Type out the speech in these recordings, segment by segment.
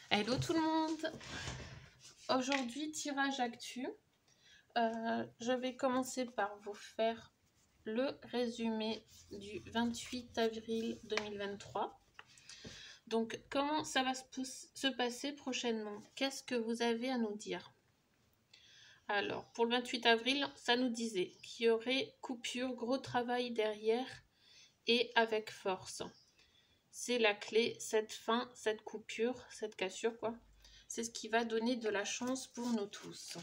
Hello tout le monde. Aujourd'hui, tirage actu. Je vais commencer par vous faire le résumé du 28 avril 2023. Donc, comment ça va se passer prochainement? Qu'est-ce que vous avez à nous dire? Alors, pour le 28 avril, ça nous disait qu'il y aurait coupure, gros travail derrière et avec force. C'est la clé, cette fin, cette coupure, cette cassure, quoi. C'est ce qui va donner de la chance pour nous tous.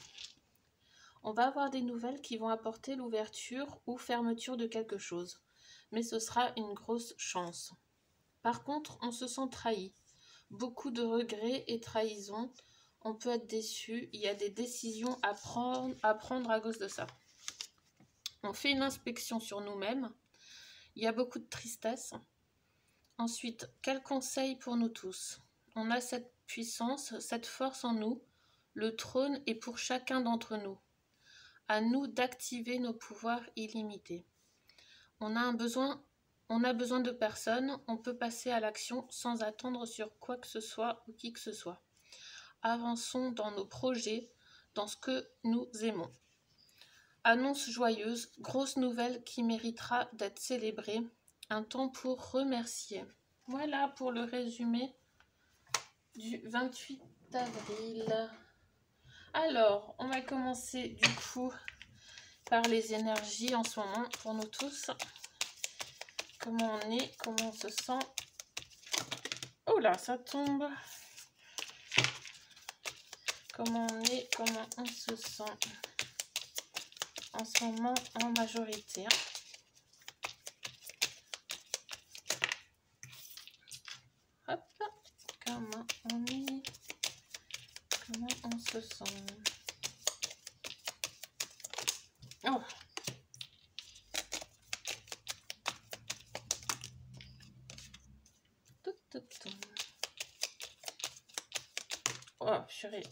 On va avoir des nouvelles qui vont apporter l'ouverture ou fermeture de quelque chose. Mais ce sera une grosse chance. Par contre, on se sent trahi. Beaucoup de regrets et trahison. On peut être déçu. Il y a des décisions à prendre à cause de ça. On fait une inspection sur nous-mêmes. Il y a beaucoup de tristesse. Ensuite, quel conseil pour nous tous? On a cette puissance, cette force en nous. Le trône est pour chacun d'entre nous. À nous d'activer nos pouvoirs illimités. On a besoin de personne, on peut passer à l'action sans attendre sur quoi que ce soit ou qui que ce soit. Avançons dans nos projets, dans ce que nous aimons. Annonce joyeuse, grosse nouvelle qui méritera d'être célébrée. Un temps pour remercier. Voilà pour le résumé du 28 avril. Alors, on va commencer du coup par les énergies en ce moment pour nous tous. Comment on est, comment on se sent. Oh là, ça tombe. Comment on est, comment on se sent en ce moment en majorité. Hop, comment on est, comment on se sent. Oh. Oh, purée.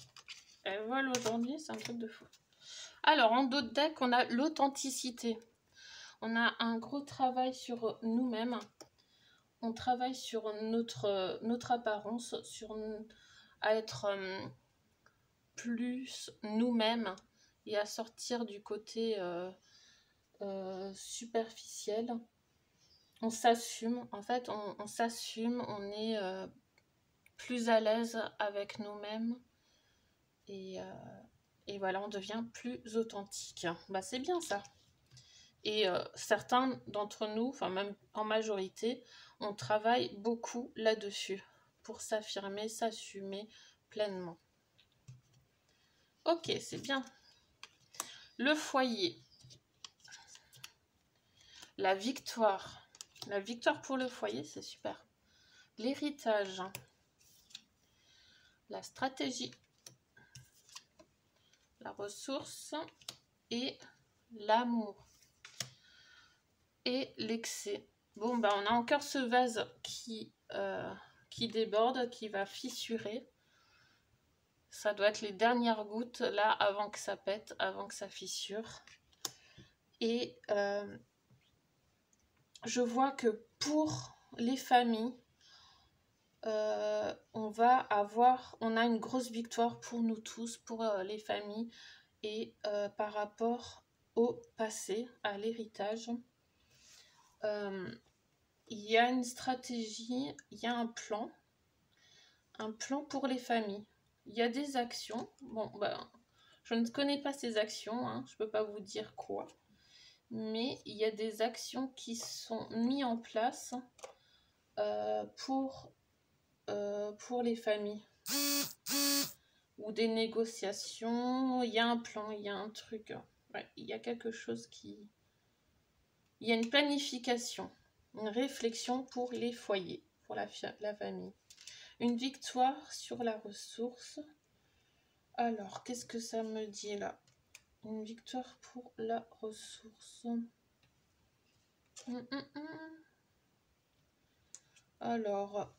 Elle vole aujourd'hui, c'est un truc de fou. Alors, en d'autres decks, on a l'authenticité. On a un gros travail sur nous-mêmes. On travaille sur notre apparence, à être plus nous-mêmes et à sortir du côté superficiel. On s'assume, en fait, on s'assume, on est plus à l'aise avec nous-mêmes et voilà, on devient plus authentique. Bah, c'est bien ça. Et certains d'entre nous, enfin même en majorité, on travaille beaucoup là-dessus pour s'affirmer, s'assumer pleinement. Ok, c'est bien. Le foyer. La victoire. La victoire pour le foyer, c'est super. L'héritage. La stratégie. La ressource. Et l'amour. Et l'excès. Bon, bah, on a encore ce vase qui déborde, qui va fissurer. Ça doit être les dernières gouttes, là, avant que ça pète, avant que ça fissure. Et je vois que pour les familles, on a une grosse victoire pour nous tous, pour les familles, et par rapport au passé, à l'héritage. Il y a une stratégie, il y a un plan pour les familles. Il y a des actions. Bon, ben, je ne connais pas ces actions, hein, je ne peux pas vous dire quoi. Mais il y a des actions qui sont mises en place pour les familles. Ou des négociations. Il y a un plan, il y a un truc. Ouais, il y a quelque chose qui... Il y a une planification, une réflexion pour les foyers, pour la famille. Une victoire sur la ressource. Alors, qu'est-ce que ça me dit là? Une victoire pour la ressource. Alors,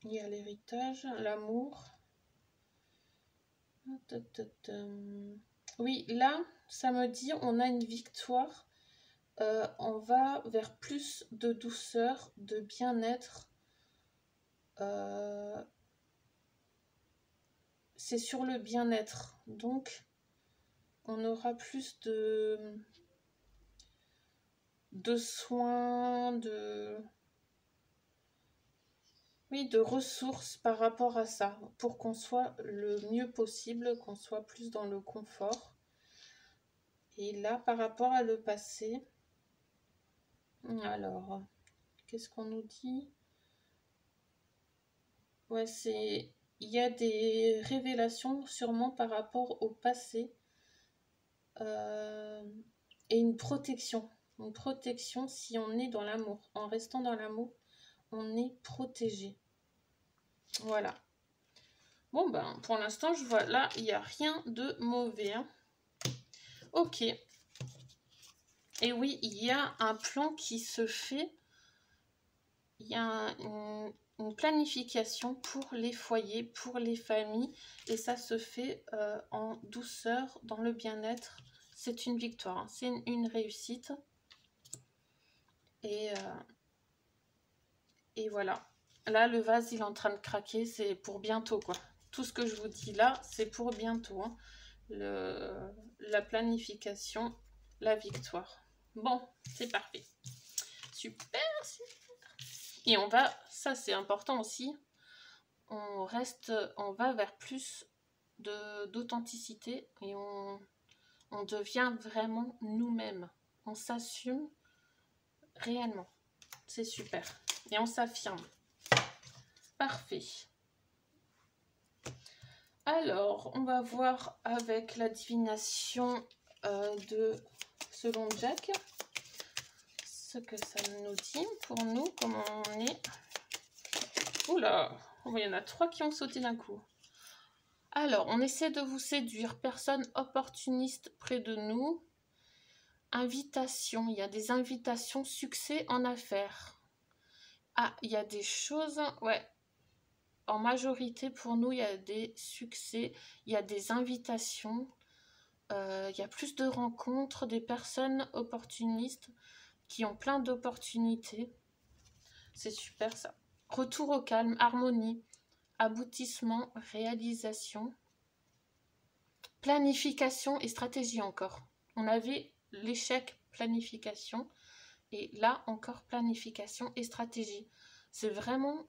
il y a l'héritage, l'amour. Oui, là, ça me dit on a une victoire. On va vers plus de douceur, de bien-être. c'est sur le bien-être. Donc, on aura plus de soins, oui, de ressources par rapport à ça, pour qu'on soit le mieux possible, qu'on soit plus dans le confort. Et là, par rapport à le passé, alors, qu'est-ce qu'on nous dit? Ouais, il y a des révélations sûrement par rapport au passé et une protection. Une protection si on est dans l'amour. En restant dans l'amour, on est protégé. Voilà. Bon, ben, pour l'instant, je vois là, il n'y a rien de mauvais. Hein. Ok. Et oui, il y a un plan qui se fait. Il y a une planification pour les foyers, pour les familles. Et ça se fait en douceur, dans le bien-être. C'est une victoire, hein. C'est une réussite. Et voilà. Là, le vase, il est en train de craquer. C'est pour bientôt, quoi. Tout ce que je vous dis là, c'est pour bientôt. Hein. La planification, la victoire. Bon, c'est parfait. Super, super. Et on va, ça c'est important aussi, on va vers plus d'authenticité et on devient vraiment nous-mêmes. On s'assume réellement. C'est super. Et on s'affirme. Parfait. Alors, on va voir avec la divination selon Jack ce que ça nous dit pour nous, comment on est. Oula, il y en a 3 qui ont sauté d'un coup. Alors, on essaie de vous séduire. Personne opportuniste près de nous. Invitation, il y a des invitations, succès en affaires. Ah, il y a des choses, ouais. En majorité, pour nous, il y a des succès, il y a des invitations, il y a plus de rencontres, des personnes opportunistes qui ont plein d'opportunités. C'est super ça. Retour au calme, harmonie, aboutissement, réalisation, planification et stratégie encore. On avait l'échec planification et là encore planification et stratégie. C'est vraiment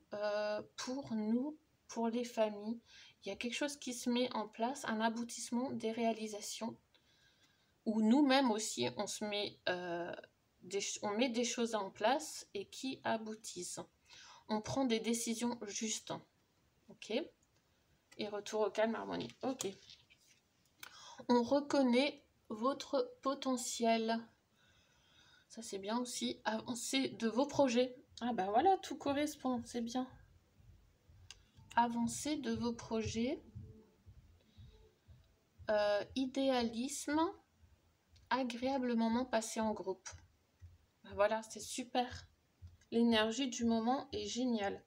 pour nous, pour les familles. Il y a quelque chose qui se met en place, un aboutissement des réalisations où nous-mêmes aussi on se met, on met des choses en place et qui aboutissent. On prend des décisions justes. Ok. Et retour au calme, harmonie. Ok. On reconnaît votre potentiel. Ça, c'est bien aussi. Avancer de vos projets. Ah bah voilà, tout correspond, c'est bien. Avancer de vos projets. Idéalisme. Agréable moment passé en groupe. Bah voilà, c'est super. L'énergie du moment est géniale.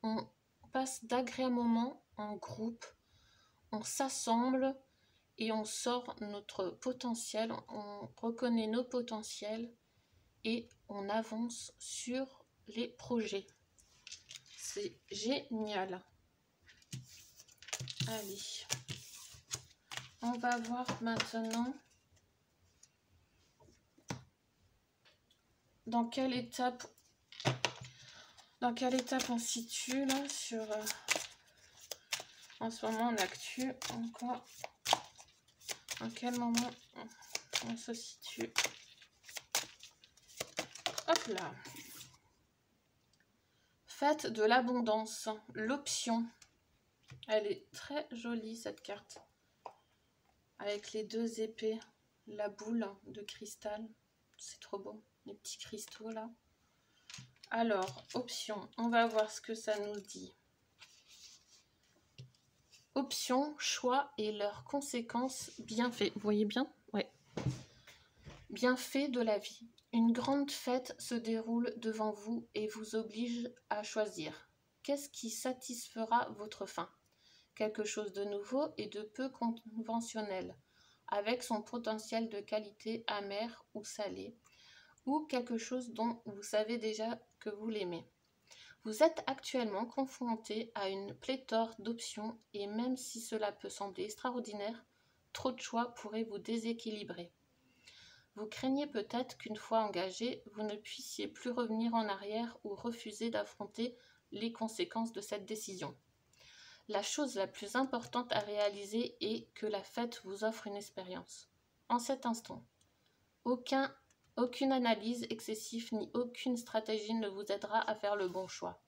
On passe d'agréables moments en groupe. On s'assemble et on sort notre potentiel. On reconnaît nos potentiels. Et on avance sur les projets. C'est génial. Allez. On va voir maintenant dans quelle étape on se situe là sur en ce moment en actu. Encore. En quel moment on se situe. Hop là. Fête de l'abondance. L'option. Elle est très jolie cette carte. Avec les 2 épées. La boule de cristal. C'est trop beau. Les petits cristaux là. Alors, option. On va voir ce que ça nous dit. Option, choix et leurs conséquences bienfaits. Vous voyez bien? Ouais. Bienfaits de la vie. Une grande fête se déroule devant vous et vous oblige à choisir. Qu'est-ce qui satisfera votre faim? Quelque chose de nouveau et de peu conventionnel, avec son potentiel de qualité amère ou salée, ou quelque chose dont vous savez déjà que vous l'aimez. Vous êtes actuellement confronté à une pléthore d'options et même si cela peut sembler extraordinaire, trop de choix pourraient vous déséquilibrer. Vous craignez peut-être qu'une fois engagé, vous ne puissiez plus revenir en arrière ou refuser d'affronter les conséquences de cette décision. La chose la plus importante à réaliser est que la fête vous offre une expérience. En cet instant, aucune analyse excessive ni aucune stratégie ne vous aidera à faire le bon choix.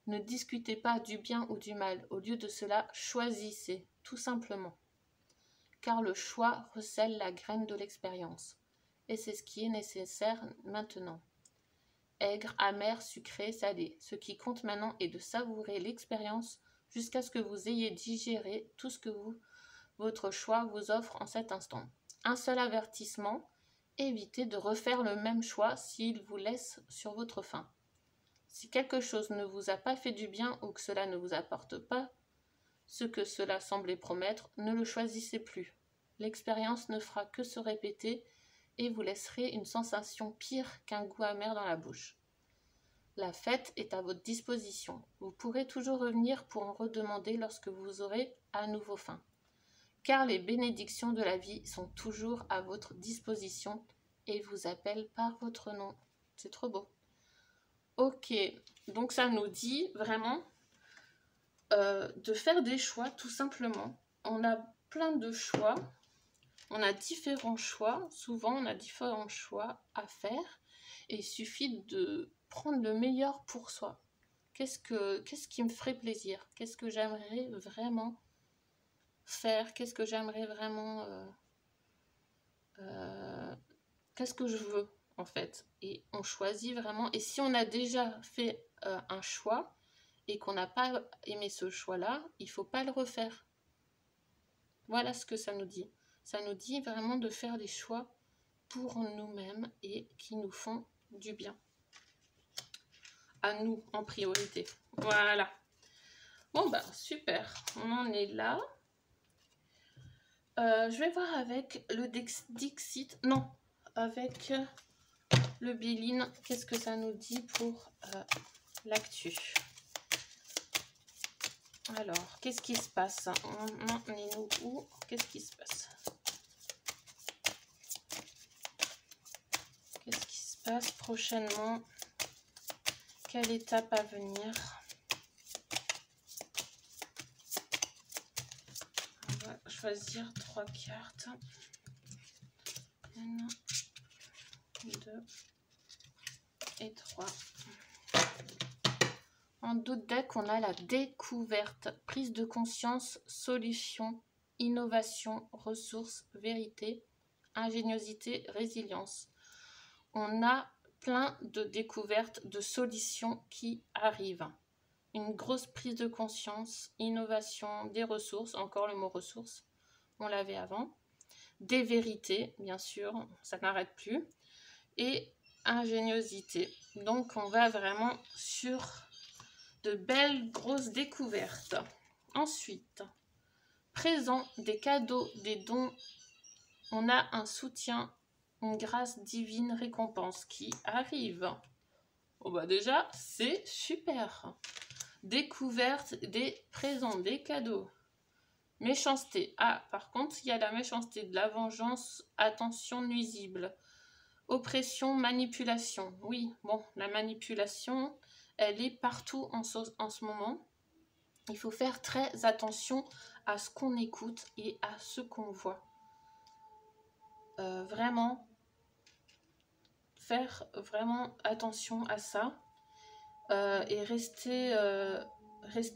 Ne discutez pas du bien ou du mal. Au lieu de cela, choisissez, tout simplement. Car le choix recèle la graine de l'expérience. Et c'est ce qui est nécessaire maintenant. Aigre, amer, sucré, salé. Ce qui compte maintenant est de savourer l'expérience jusqu'à ce que vous ayez digéré tout ce que votre choix vous offre en cet instant. Un seul avertissement, évitez de refaire le même choix s'il vous laisse sur votre faim. Si quelque chose ne vous a pas fait du bien ou que cela ne vous apporte pas ce que cela semblait promettre, ne le choisissez plus. L'expérience ne fera que se répéter et vous laisserez une sensation pire qu'un goût amer dans la bouche. La fête est à votre disposition. Vous pourrez toujours revenir pour en redemander lorsque vous aurez à nouveau faim. Car les bénédictions de la vie sont toujours à votre disposition et vous appellent par votre nom. C'est trop beau. Ok, donc ça nous dit vraiment de faire des choix tout simplement. On a plein de choix, on a différents choix, souvent on a différents choix à faire et il suffit de prendre le meilleur pour soi. Qu'est-ce qui me ferait plaisir? Qu'est-ce que j'aimerais vraiment faire? Qu'est-ce que j'aimerais vraiment... qu'est-ce que je veux en fait? Et on choisit vraiment. Et si on a déjà fait un choix et qu'on n'a pas aimé ce choix-là, il ne faut pas le refaire. Voilà ce que ça nous dit. Ça nous dit vraiment de faire des choix pour nous-mêmes et qui nous font du bien. À nous en priorité. Voilà. Bon bah super, on en est là. Je vais voir avec le Dixit, non, avec le Béline, qu'est-ce que ça nous dit pour l'actu. Alors, qu'est-ce qui se passe? On est où? Qu'est-ce qui se passe? Qu'est-ce qui se passe prochainement? Quelle étape à venir? On va choisir 3 cartes. 1, 2 et 3. En d'autres decks, on a la découverte, prise de conscience, solution, innovation, ressources, vérité, ingéniosité, résilience. On a plein de découvertes, de solutions qui arrivent. Une grosse prise de conscience, innovation, des ressources, encore le mot ressources, on l'avait avant. Des vérités, bien sûr, ça n'arrête plus. Et ingéniosité. Donc on va vraiment sur de belles grosses découvertes. Ensuite, présent, des cadeaux, des dons. On a un soutien, une grâce divine récompense qui arrive. Oh bah déjà, c'est super. Découverte, des présents, des cadeaux. Méchanceté. Ah, par contre, il y a la méchanceté, de la vengeance, attention nuisible. Oppression, manipulation. Oui, bon, la manipulation, elle est partout en ce moment. Il faut faire très attention à ce qu'on écoute et à ce qu'on voit. Vraiment, faire vraiment attention à ça et rester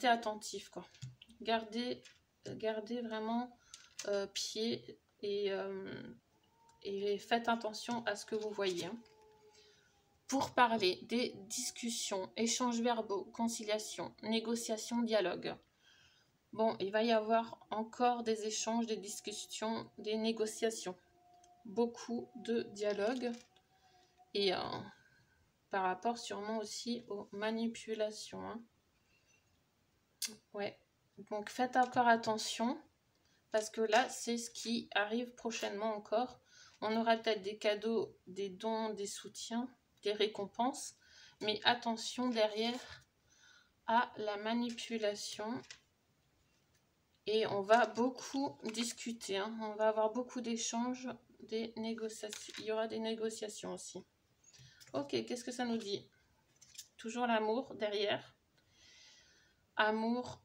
attentif, quoi. Gardez vraiment pied et faites attention à ce que vous voyez. Hein. Pour parler des discussions, échanges verbaux, conciliation, négociation, dialogue. Bon, il va y avoir encore des échanges, des discussions, des négociations. Beaucoup de dialogue. Et par rapport sûrement aussi aux manipulations. Hein. Ouais, donc faites encore attention. Parce que là, c'est ce qui arrive prochainement encore. On aura peut-être des cadeaux, des dons, des soutiens, des récompenses. Mais attention derrière, à la manipulation. Et on va beaucoup discuter, hein. On va avoir beaucoup d'échanges, des négociations. Il y aura des négociations aussi. Ok, qu'est-ce que ça nous dit? Toujours l'amour derrière. Amour,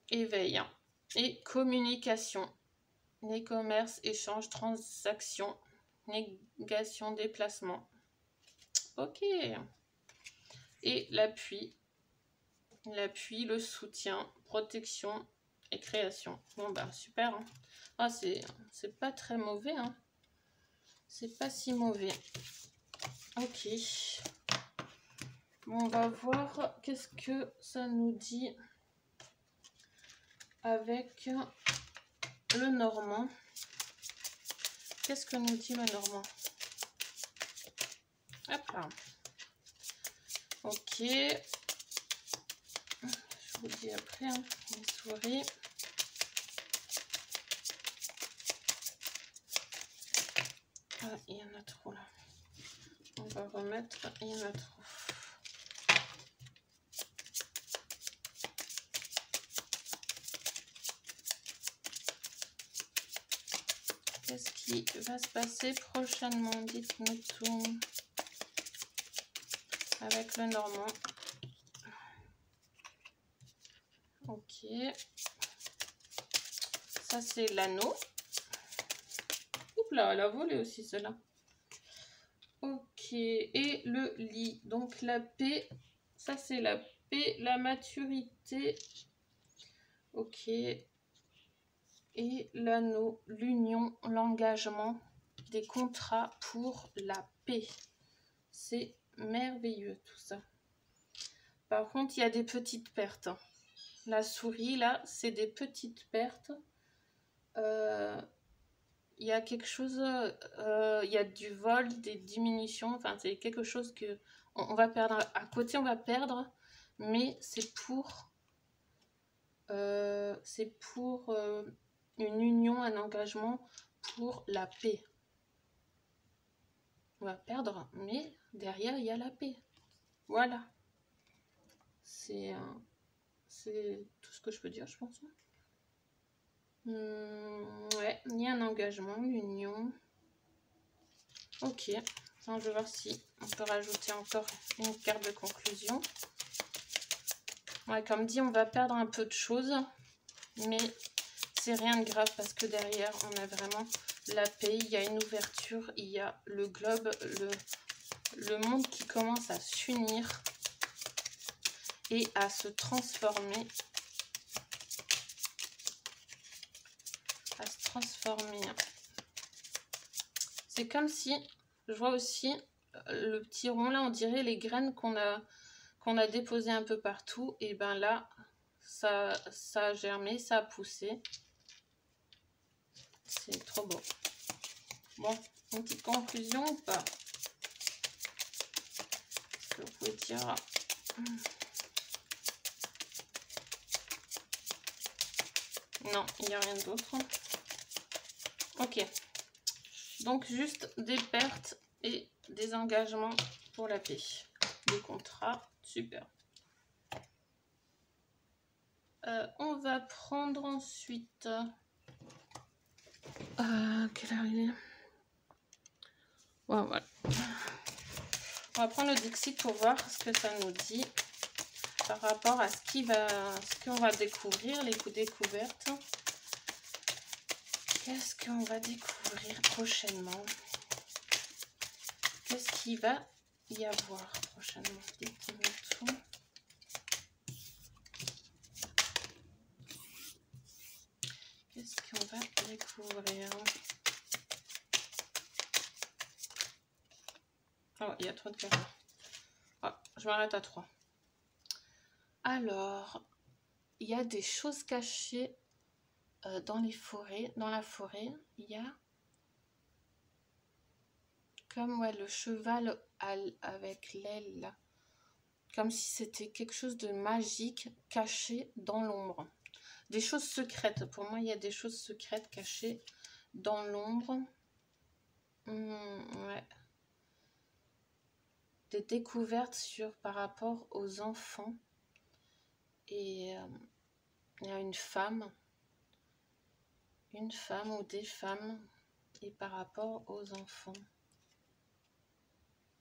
éveil, hein. Et communication. Les commerces, échanges, transactions, négation, déplacement. Ok. Et l'appui. L'appui, le soutien, protection et création. Bon bah super, hein. Ah, c'est pas très mauvais, hein. C'est pas si mauvais. Ok. Bon, on va voir qu'est-ce que ça nous dit avec le normand. Qu'est-ce que nous dit le normand? Hop là. Ok. Je vous dis après, hein, les souris. Ah, il y en a trop là. On va remettre, il y en a trop. Qu'est-ce qui va se passer prochainement? Dites-nous tout. Avec le normand. Ok. Ça, c'est l'anneau. Oups là, elle a volé aussi, celle-là. Ok. Et le lit. Donc, la paix. Ça, c'est la paix, la maturité. Ok. Et l'anneau, l'union, l'engagement, des contrats pour la paix. C'est merveilleux, tout ça. Par contre, il y a des petites pertes. La souris, là, c'est des petites pertes. Il y a quelque chose, il y a du vol, des diminutions, enfin c'est quelque chose que on va perdre. À côté, on va perdre, mais c'est pour une union, un engagement pour la paix. On va perdre, mais derrière, il y a la paix. Voilà. C'est tout ce que je peux dire, je pense. Ouais, il y a un engagement, l'union. Ok, donc je vais voir si on peut rajouter encore une carte de conclusion. Ouais, comme dit, on va perdre un peu de choses, mais c'est rien de grave parce que derrière, on a vraiment la paix, il y a une ouverture, il y a le globe, le monde qui commence à s'unir et à se transformer. C'est comme si, je vois aussi le petit rond là, on dirait les graines qu'on a déposées un peu partout. Et ben là, ça a germé, ça a poussé. C'est trop beau. Bon, une petite conclusion ou pas? Est-ce que vous pouvez dire... Non, il n'y a rien d'autre. Ok. Donc, juste des pertes et des engagements pour la paix. Des contrats, super. On va prendre ensuite... quelle heure il est? Ouais, voilà. On va prendre le Dixit pour voir ce que ça nous dit par rapport à ce qu'on va découvrir, les découvertes. Qu'est-ce qu'on va découvrir prochainement? Qu'est-ce qu'il va y avoir prochainement? Dites-moi tout. Qu'est-ce qu'on va découvrir? Oh, il y a trop de cartes. Oh, je m'arrête à 3. Alors, il y a des choses cachées dans les forêts. Dans la forêt, il y a comme le cheval avec l'aile là. Comme si c'était quelque chose de magique caché dans l'ombre. Des choses secrètes. Pour moi, il y a des choses secrètes cachées dans l'ombre. Ouais. des découvertes par rapport aux enfants. Et il y a une femme ou des femmes, et par rapport aux enfants.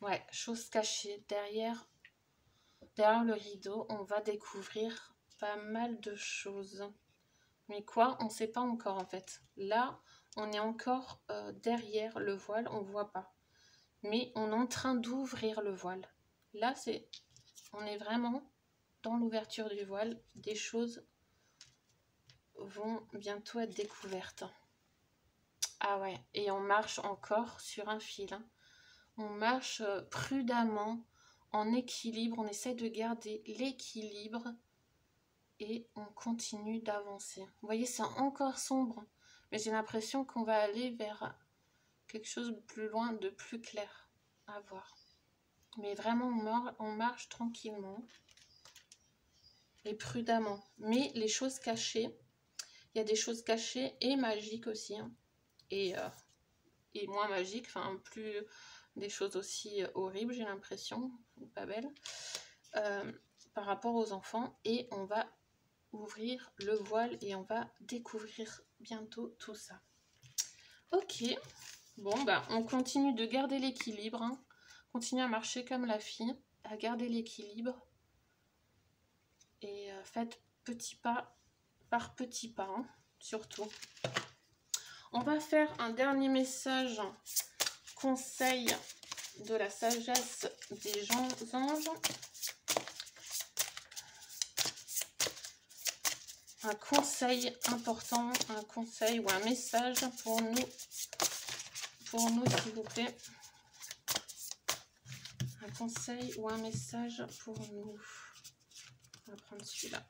Ouais, chose cachée. Derrière le rideau, on va découvrir pas mal de choses. Mais quoi, on ne sait pas encore en fait. Là, on est encore derrière le voile, on ne voit pas. Mais on est en train d'ouvrir le voile. Là, on est vraiment dans l'ouverture du voile. Des choses vont bientôt être découvertes. Ah ouais, et on marche encore sur un fil. Hein. On marche prudemment, en équilibre. On essaie de garder l'équilibre. Et on continue d'avancer. Vous voyez, c'est encore sombre. Mais j'ai l'impression qu'on va aller vers quelque chose de plus loin, de plus clair à voir. Mais vraiment, on marche tranquillement et prudemment. Mais les choses cachées, il y a des choses cachées et magiques aussi. Hein. Et moins magiques, enfin plus des choses aussi horribles, j'ai l'impression, ou pas belles, par rapport aux enfants. Et on va ouvrir le voile et on va découvrir bientôt tout ça. Ok, bon bah on continue de garder l'équilibre, hein. Continue à marcher comme la fille, à garder l'équilibre et faites petit pas par petit pas, hein, surtout. On va faire un dernier message, conseil de la sagesse des anges. Un conseil important, un conseil ou un message pour nous s'il vous plaît. Un conseil ou un message pour nous. On va prendre celui-là.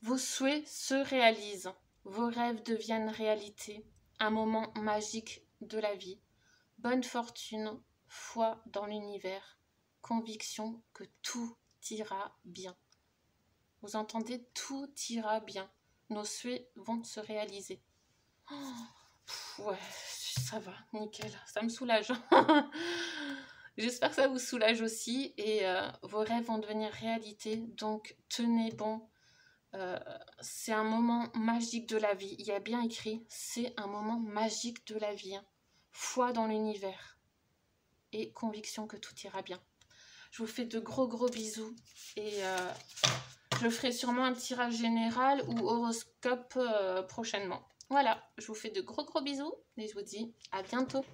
Vos souhaits se réalisent, vos rêves deviennent réalité, un moment magique de la vie. Bonne fortune, foi dans l'univers, conviction que tout ira bien. Vous entendez, tout ira bien. Nos souhaits vont se réaliser. Oh, ouais, ça va, nickel. Ça me soulage. J'espère que ça vous soulage aussi. Et vos rêves vont devenir réalité. Donc, tenez bon. C'est un moment magique de la vie. Il y a bien écrit, c'est un moment magique de la vie. Hein. Foi dans l'univers. Et conviction que tout ira bien. Je vous fais de gros bisous. Et... je ferai sûrement un tirage général ou horoscope prochainement. Voilà, je vous fais de gros bisous et je vous dis à bientôt.